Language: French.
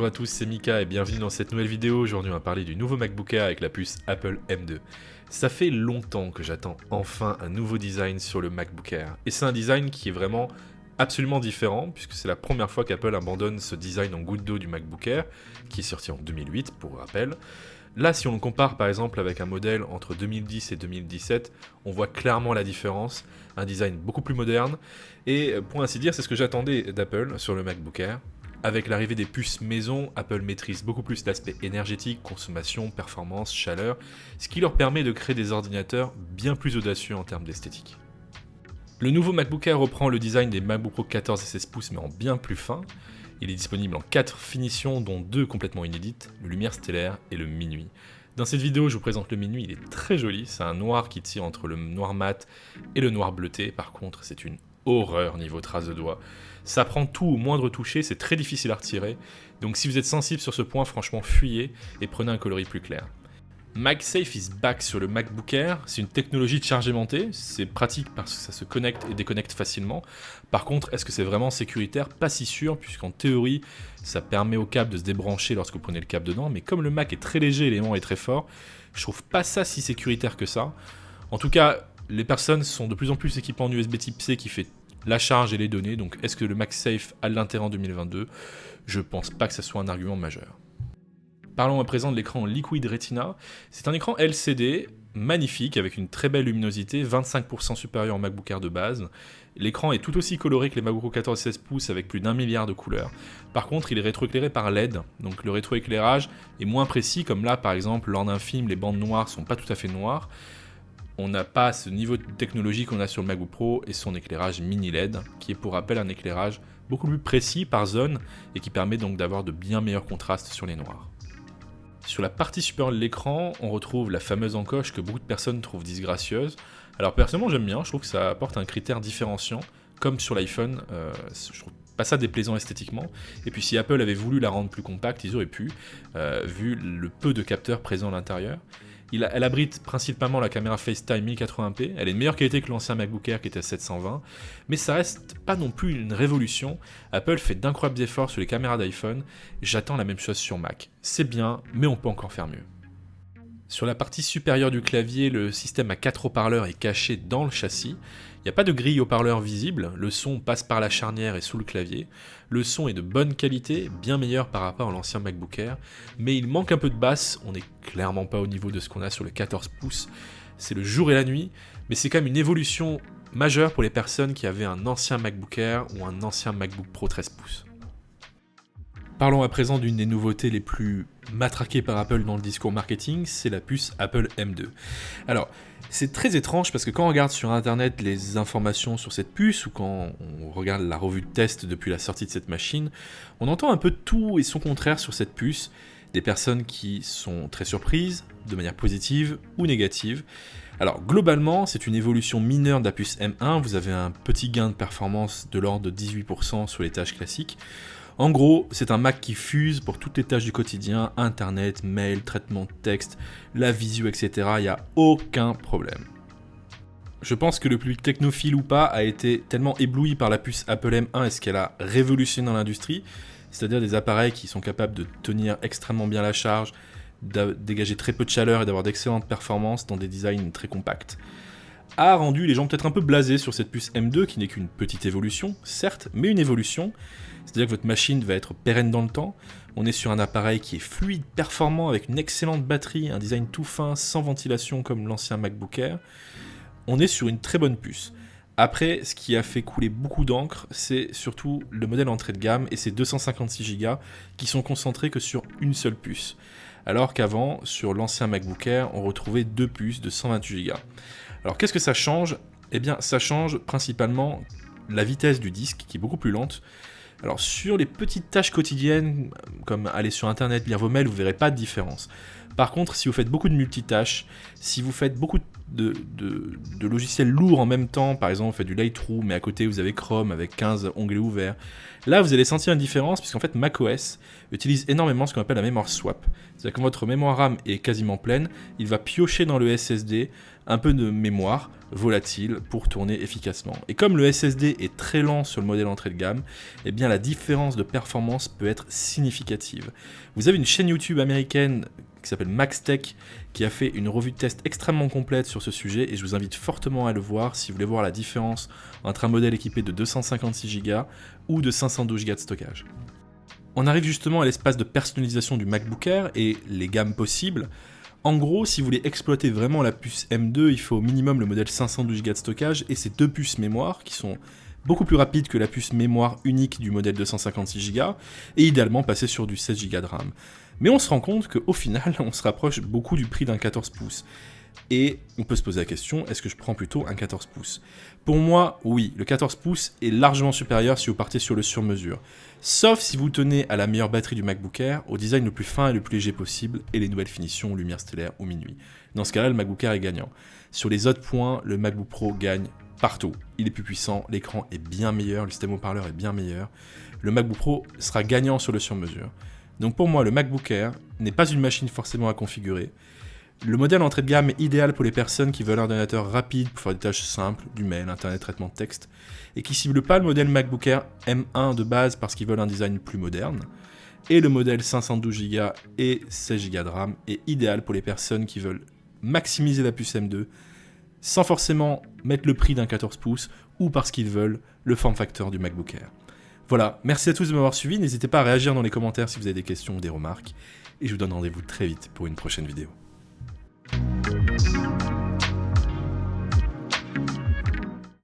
Bonjour à tous, c'est Mika et bienvenue dans cette nouvelle vidéo. Aujourd'hui on va parler du nouveau MacBook Air avec la puce Apple M2. Ça fait longtemps que j'attends enfin un nouveau design sur le MacBook Air. Et c'est un design qui est vraiment absolument différent puisque c'est la première fois qu'Apple abandonne ce design en goutte d'eau du MacBook Air qui est sorti en 2008 pour rappel. Là, si on le compare par exemple avec un modèle entre 2010 et 2017, on voit clairement la différence, un design beaucoup plus moderne, et pour ainsi dire, c'est ce que j'attendais d'Apple sur le MacBook Air. Avec l'arrivée des puces maison, Apple maîtrise beaucoup plus l'aspect énergétique, consommation, performance, chaleur, ce qui leur permet de créer des ordinateurs bien plus audacieux en termes d'esthétique. Le nouveau MacBook Air reprend le design des MacBook Pro 14 et 16 pouces mais en bien plus fin. Il est disponible en 4 finitions, dont 2 complètement inédites, le lumière stellaire et le minuit. Dans cette vidéo, je vous présente le minuit, il est très joli, c'est un noir qui tire entre le noir mat et le noir bleuté, par contre c'est une horreur niveau trace de doigts. Ça prend tout au moindre toucher, c'est très difficile à retirer, donc si vous êtes sensible sur ce point, franchement fuyez et prenez un coloris plus clair. MagSafe is back sur le MacBook Air, c'est une technologie de charge aimantée, c'est pratique parce que ça se connecte et déconnecte facilement. Par contre, est-ce que c'est vraiment sécuritaire? Pas si sûr, puisqu'en théorie, ça permet au câble de se débrancher lorsque vous prenez le câble dedans, mais comme le Mac est très léger et l'élément est très fort, je trouve pas ça si sécuritaire que ça. En tout cas, les personnes sont de plus en plus équipées en USB Type C qui fait la charge et les données, donc est-ce que le MagSafe a l'intérêt en 2022? Je pense pas que ça soit un argument majeur. Parlons à présent de l'écran Liquid Retina. C'est un écran LCD magnifique avec une très belle luminosité, 25% supérieure au MacBook Air de base. L'écran est tout aussi coloré que les MacBook Pro 14 et 16 pouces avec plus d'1 milliard de couleurs. Par contre, il est rétroéclairé par LED, donc le rétroéclairage est moins précis, comme là par exemple lors d'un film, les bandes noires sont pas tout à fait noires. On n'a pas ce niveau de technologie qu'on a sur le MacBook Pro et son éclairage mini LED, qui est pour rappel un éclairage beaucoup plus précis par zone et qui permet donc d'avoir de bien meilleurs contrastes sur les noirs. Sur la partie supérieure de l'écran, on retrouve la fameuse encoche que beaucoup de personnes trouvent disgracieuse. Alors personnellement j'aime bien, je trouve que ça apporte un critère différenciant, comme sur l'iPhone, je trouve pas ça déplaisant esthétiquement. Et puis si Apple avait voulu la rendre plus compacte, ils auraient pu, vu le peu de capteurs présents à l'intérieur. Elle abrite principalement la caméra FaceTime 1080p, elle est de meilleure qualité que l'ancien MacBook Air qui était à 720, mais ça reste pas non plus une révolution. Apple fait d'incroyables efforts sur les caméras d'iPhone, j'attends la même chose sur Mac. C'est bien, mais on peut encore faire mieux. Sur la partie supérieure du clavier, le système à 4 haut-parleurs est caché dans le châssis. Il n'y a pas de grille haut-parleurs visible, le son passe par la charnière et sous le clavier. Le son est de bonne qualité, bien meilleur par rapport à l'ancien MacBook Air, mais il manque un peu de basse, on n'est clairement pas au niveau de ce qu'on a sur le 14 pouces. C'est le jour et la nuit, mais c'est quand même une évolution majeure pour les personnes qui avaient un ancien MacBook Air ou un ancien MacBook Pro 13 pouces. Parlons à présent d'une des nouveautés les plus matraquées par Apple dans le discours marketing, c'est la puce Apple M2. Alors, c'est très étrange parce que quand on regarde sur internet les informations sur cette puce ou quand on regarde la revue de test depuis la sortie de cette machine, on entend un peu tout et son contraire sur cette puce, des personnes qui sont très surprises, de manière positive ou négative. Alors globalement, c'est une évolution mineure de la puce M1, vous avez un petit gain de performance de l'ordre de 18% sur les tâches classiques. En gros, c'est un Mac qui fuse pour toutes les tâches du quotidien, internet, mail, traitement de texte, la visio, etc. Il n'y a aucun problème. Je pense que le public technophile ou pas a été tellement ébloui par la puce Apple M1 et ce qu'elle a révolutionné dans l'industrie, c'est-à-dire des appareils qui sont capables de tenir extrêmement bien la charge, de dégager très peu de chaleur et d'avoir d'excellentes performances dans des designs très compacts, a rendu les gens peut-être un peu blasés sur cette puce M2 qui n'est qu'une petite évolution, certes, mais une évolution. C'est-à-dire que votre machine va être pérenne dans le temps. On est sur un appareil qui est fluide, performant, avec une excellente batterie, un design tout fin, sans ventilation comme l'ancien MacBook Air. On est sur une très bonne puce. Après, ce qui a fait couler beaucoup d'encre, c'est surtout le modèle entrée de gamme et ses 256 Go qui sont concentrés que sur une seule puce. Alors qu'avant, sur l'ancien MacBook Air, on retrouvait deux puces de 128 Go. Alors qu'est-ce que ça change? Eh bien, ça change principalement la vitesse du disque qui est beaucoup plus lente. Alors sur les petites tâches quotidiennes, comme aller sur internet, lire vos mails, vous ne verrez pas de différence. Par contre, si vous faites beaucoup de multitâches, si vous faites beaucoup de logiciels lourds en même temps, par exemple vous faites du Lightroom, mais à côté vous avez Chrome avec 15 onglets ouverts, là vous allez sentir une différence, puisqu'en fait macOS utilise énormément ce qu'on appelle la mémoire swap. C'est-à-dire que quand votre mémoire RAM est quasiment pleine, il va piocher dans le SSD un peu de mémoire volatile pour tourner efficacement. Et comme le SSD est très lent sur le modèle entrée de gamme, eh bien la différence de performance peut être significative. Vous avez une chaîne YouTube américaine qui s'appelle MaxTech, qui a fait une revue de test extrêmement complète sur ce sujet, et je vous invite fortement à le voir si vous voulez voir la différence entre un modèle équipé de 256 Go ou de 512 Go de stockage. On arrive justement à l'espace de personnalisation du MacBook Air et les gammes possibles. En gros, si vous voulez exploiter vraiment la puce M2, il faut au minimum le modèle 512 Go de stockage et ses deux puces mémoire qui sont beaucoup plus rapides que la puce mémoire unique du modèle 256 Go, et idéalement passer sur du 16 Go de RAM. Mais on se rend compte qu'au final, on se rapproche beaucoup du prix d'un 14 pouces. Et on peut se poser la question, est-ce que je prends plutôt un 14 pouces? Pour moi, oui, le 14 pouces est largement supérieur si vous partez sur le sur-mesure. Sauf si vous tenez à la meilleure batterie du MacBook Air, au design le plus fin et le plus léger possible, et les nouvelles finitions, lumière stellaire ou minuit. Dans ce cas-là, le MacBook Air est gagnant. Sur les autres points, le MacBook Pro gagne partout. Il est plus puissant, l'écran est bien meilleur, le système haut-parleur est bien meilleur. Le MacBook Pro sera gagnant sur le sur-mesure. Donc pour moi, le MacBook Air n'est pas une machine forcément à configurer. Le modèle entrée de gamme est idéal pour les personnes qui veulent un ordinateur rapide pour faire des tâches simples, du mail, internet, traitement de texte, et qui ne ciblent pas le modèle MacBook Air M1 de base parce qu'ils veulent un design plus moderne. Et le modèle 512 Go et 16 Go de RAM est idéal pour les personnes qui veulent maximiser la puce M2 sans forcément mettre le prix d'un 14 pouces ou parce qu'ils veulent le form factor du MacBook Air. Voilà, merci à tous de m'avoir suivi, n'hésitez pas à réagir dans les commentaires si vous avez des questions ou des remarques, et je vous donne rendez-vous très vite pour une prochaine vidéo.